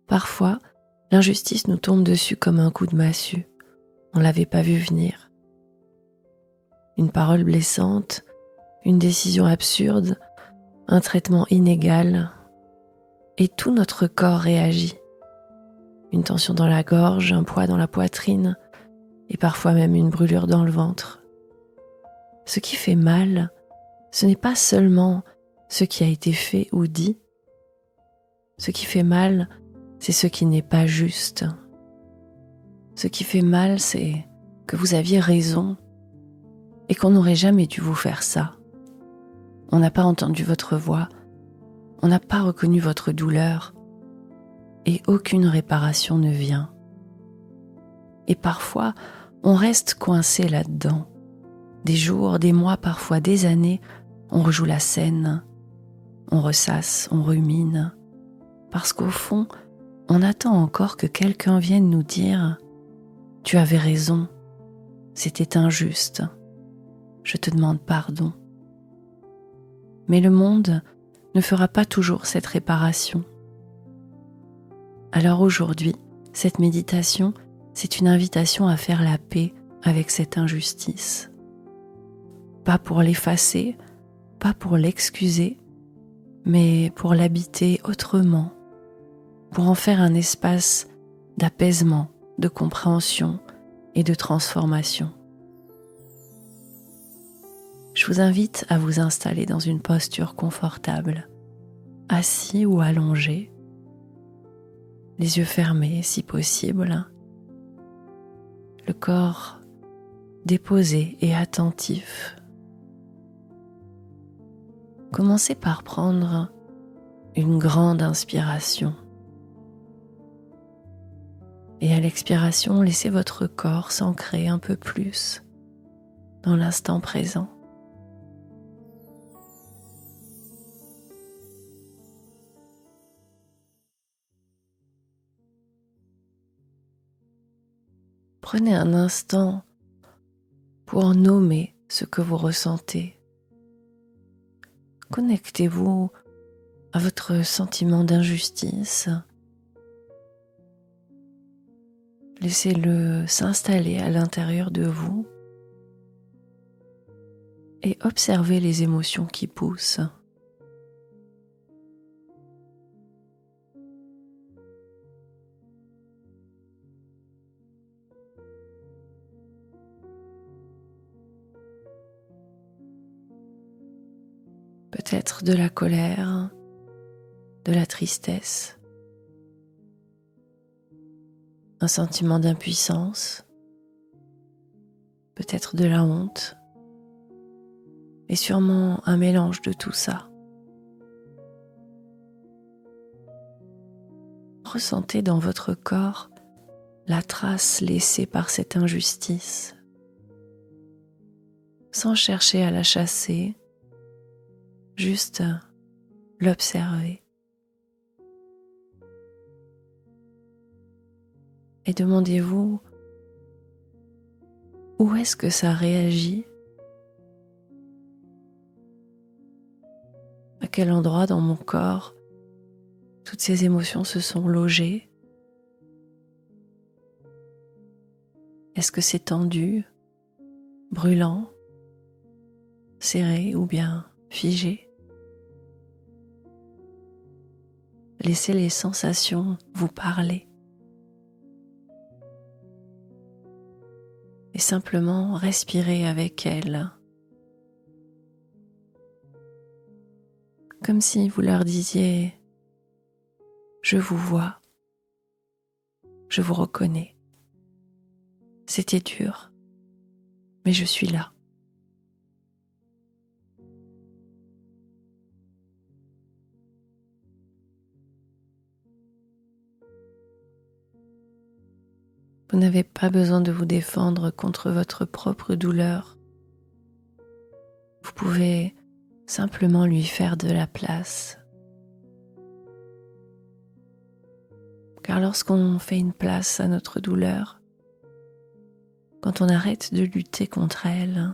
Parfois, l'injustice nous tombe dessus comme un coup de massue. On ne l'avait pas vu venir. Une parole blessante, une décision absurde, un traitement inégal, et tout notre corps réagit. Une tension dans la gorge, un poids dans la poitrine, et parfois même une brûlure dans le ventre. Ce qui fait mal, ce n'est pas seulement ce qui a été fait ou dit. Ce qui fait mal, c'est ce qui n'est pas juste. Ce qui fait mal, c'est que vous aviez raison et qu'on n'aurait jamais dû vous faire ça. On n'a pas entendu votre voix, on n'a pas reconnu votre douleur et aucune réparation ne vient. Et parfois, on reste coincé là-dedans. Des jours, des mois, parfois des années, on rejoue la scène, on ressasse, on rumine, parce qu'au fond, on attend encore que quelqu'un vienne nous dire « Tu avais raison, c'était injuste, je te demande pardon ». Mais le monde ne fera pas toujours cette réparation. Alors aujourd'hui, cette méditation, c'est une invitation à faire la paix avec cette injustice. Pas pour l'effacer, pas pour l'excuser, mais pour l'habiter autrement, pour en faire un espace d'apaisement, de compréhension et de transformation. Je vous invite à vous installer dans une posture confortable, assis ou allongé, les yeux fermés si possible, le corps déposé et attentif. Commencez par prendre une grande inspiration. Et à l'expiration, laissez votre corps s'ancrer un peu plus dans l'instant présent. Prenez un instant pour nommer ce que vous ressentez. Connectez-vous à votre sentiment d'injustice. Laissez-le s'installer à l'intérieur de vous et observez les émotions qui poussent. Peut-être de la colère, de la tristesse, un sentiment d'impuissance, peut-être de la honte, et sûrement un mélange de tout ça. Ressentez dans votre corps la trace laissée par cette injustice, sans chercher à la chasser, juste l'observer. Et demandez-vous, où est-ce que ça réagit? À quel endroit dans mon corps toutes ces émotions se sont logées? Est-ce que c'est tendu, brûlant, serré ou bien figé? Laissez les sensations vous parler. Et simplement respirez avec elles. Comme si vous leur disiez « Je vous vois, je vous reconnais. C'était dur, mais je suis là. » Vous n'avez pas besoin de vous défendre contre votre propre douleur. Vous pouvez simplement lui faire de la place. Car lorsqu'on fait une place à notre douleur, quand on arrête de lutter contre elle,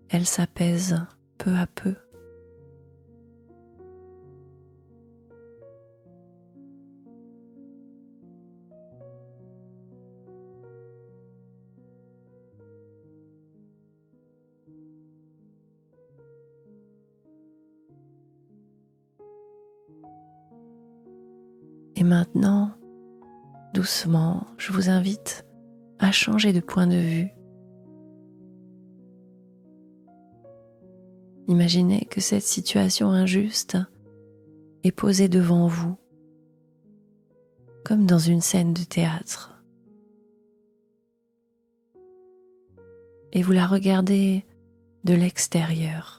elle s'apaise peu à peu. Et maintenant, doucement, je vous invite à changer de point de vue. Imaginez que cette situation injuste est posée devant vous, comme dans une scène de théâtre. Et vous la regardez de l'extérieur.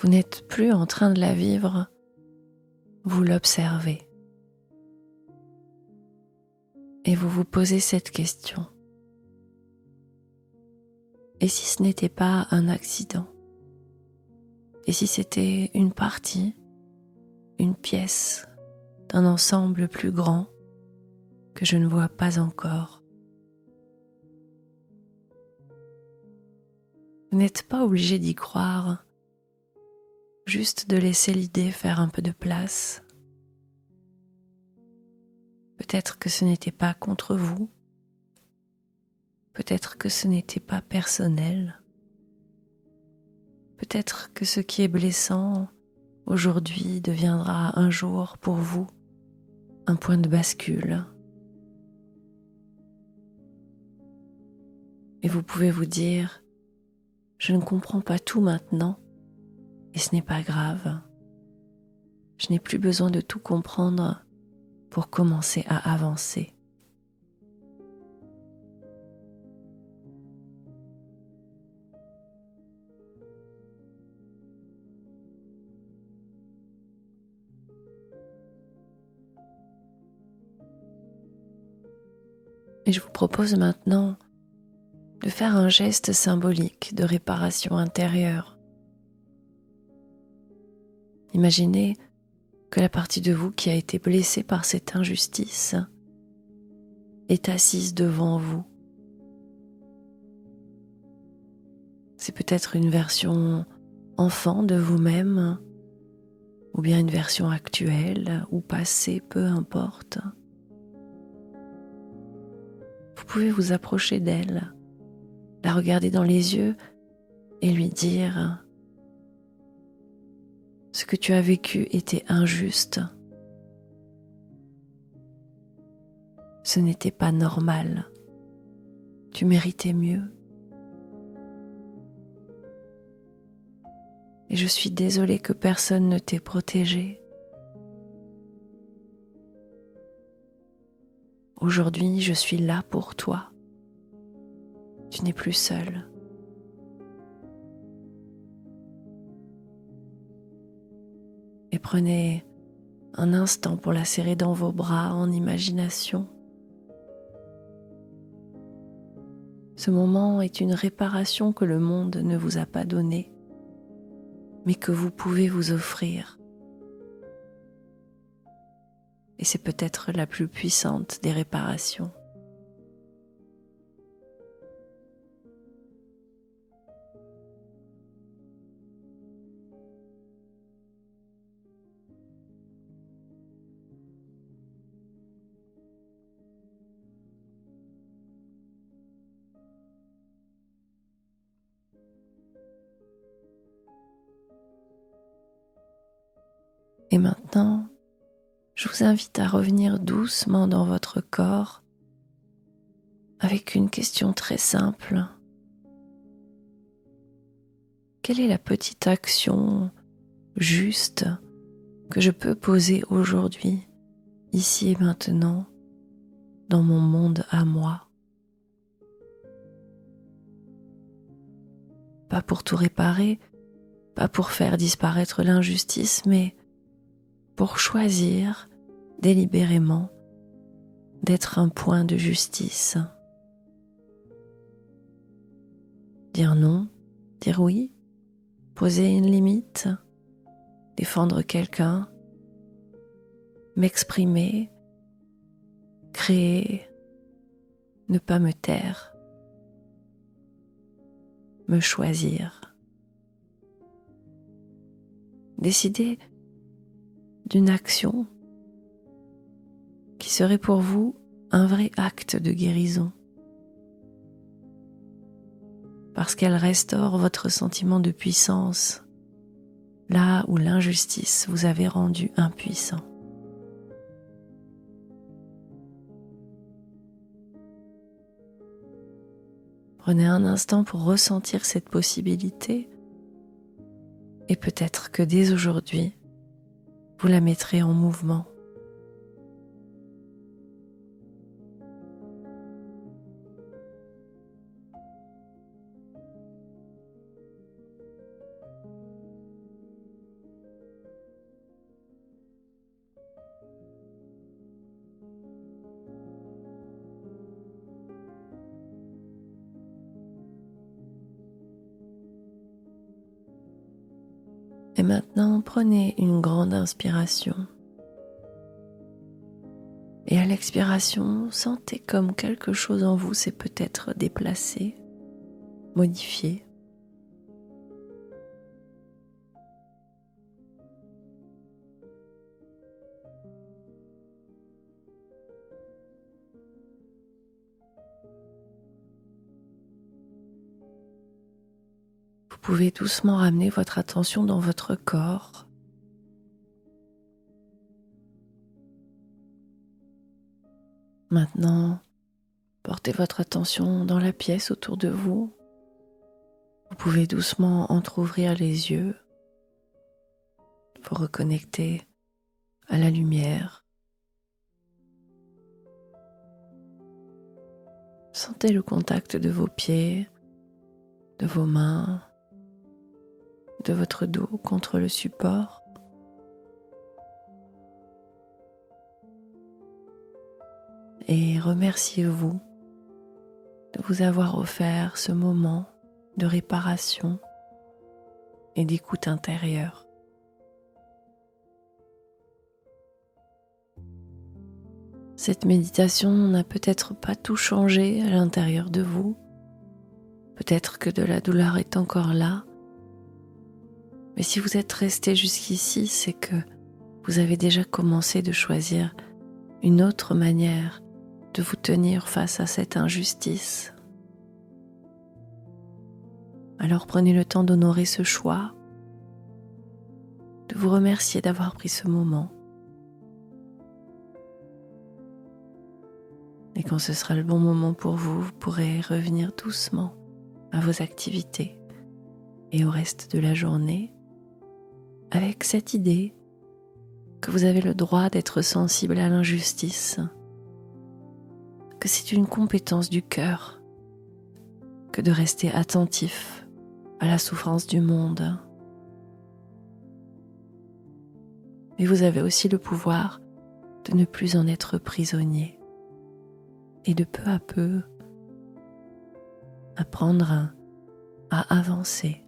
Vous n'êtes plus en train de la vivre, vous l'observez. Et vous vous posez cette question. Et si ce n'était pas un accident? Et si c'était une partie, une pièce d'un ensemble plus grand que je ne vois pas encore? Vous n'êtes pas obligé d'y croire, juste de laisser l'idée faire un peu de place. Peut-être que ce n'était pas contre vous, peut-être que ce n'était pas personnel, peut-être que ce qui est blessant aujourd'hui deviendra un jour pour vous un point de bascule. Et vous pouvez vous dire, je ne comprends pas tout maintenant, et ce n'est pas grave. Je n'ai plus besoin de tout comprendre pour commencer à avancer. Et je vous propose maintenant de faire un geste symbolique de réparation intérieure. Imaginez que la partie de vous qui a été blessée par cette injustice est assise devant vous. C'est peut-être une version enfant de vous-même, ou bien une version actuelle ou passée, peu importe. Vous pouvez vous approcher d'elle, la regarder dans les yeux et lui dire « Ce que tu as vécu était injuste. Ce n'était pas normal. Tu méritais mieux. Et je suis désolée que personne ne t'ait protégé. Aujourd'hui, je suis là pour toi. Tu n'es plus seule. » Et prenez un instant pour la serrer dans vos bras en imagination. Ce moment est une réparation que le monde ne vous a pas donnée, mais que vous pouvez vous offrir. Et c'est peut-être la plus puissante des réparations. Et maintenant, je vous invite à revenir doucement dans votre corps avec une question très simple. Quelle est la petite action juste que je peux poser aujourd'hui, ici et maintenant, dans mon monde à moi? Pas pour tout réparer, pas pour faire disparaître l'injustice, mais pour choisir délibérément d'être un point de justice. Dire non, dire oui, poser une limite, défendre quelqu'un, m'exprimer, créer, ne pas me taire, me choisir. Décider d'une action qui serait pour vous un vrai acte de guérison. parce qu'elle restaure votre sentiment de puissance, là où l'injustice vous avait rendu impuissant. Prenez un instant pour ressentir cette possibilité et peut-être que dès aujourd'hui, vous la mettrez en mouvement. Et maintenant, prenez une grande inspiration. Et à l'expiration, sentez comme quelque chose en vous s'est peut-être déplacé, modifié. Vous pouvez doucement ramener votre attention dans votre corps. Maintenant, portez votre attention dans la pièce autour de vous. Vous pouvez doucement entrouvrir les yeux pour reconnecter à la lumière. Sentez le contact de vos pieds, de vos mains, de votre dos contre le support. Et remerciez-vous de vous avoir offert ce moment de réparation et d'écoute intérieure. Cette méditation n'a peut-être pas tout changé à l'intérieur de vous. Peut-être que de la douleur est encore là. Mais si vous êtes resté jusqu'ici, c'est que vous avez déjà commencé de choisir une autre manière de vous tenir face à cette injustice. Alors prenez le temps d'honorer ce choix, de vous remercier d'avoir pris ce moment. Et quand ce sera le bon moment pour vous, vous pourrez revenir doucement à vos activités et au reste de la journée avec cette idée que vous avez le droit d'être sensible à l'injustice, que c'est une compétence du cœur que de rester attentif à la souffrance du monde. Mais vous avez aussi le pouvoir de ne plus en être prisonnier et de peu à peu apprendre à avancer,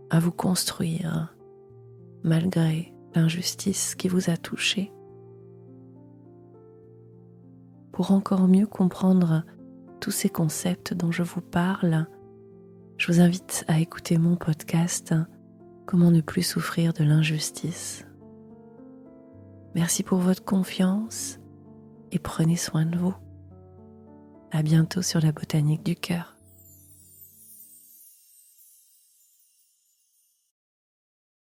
à vous construire malgré l'injustice qui vous a touché. Pour encore mieux comprendre tous ces concepts dont je vous parle, je vous invite à écouter mon podcast « Comment ne plus souffrir de l'injustice ». Merci pour votre confiance et prenez soin de vous. À bientôt sur la Botanique du Cœur.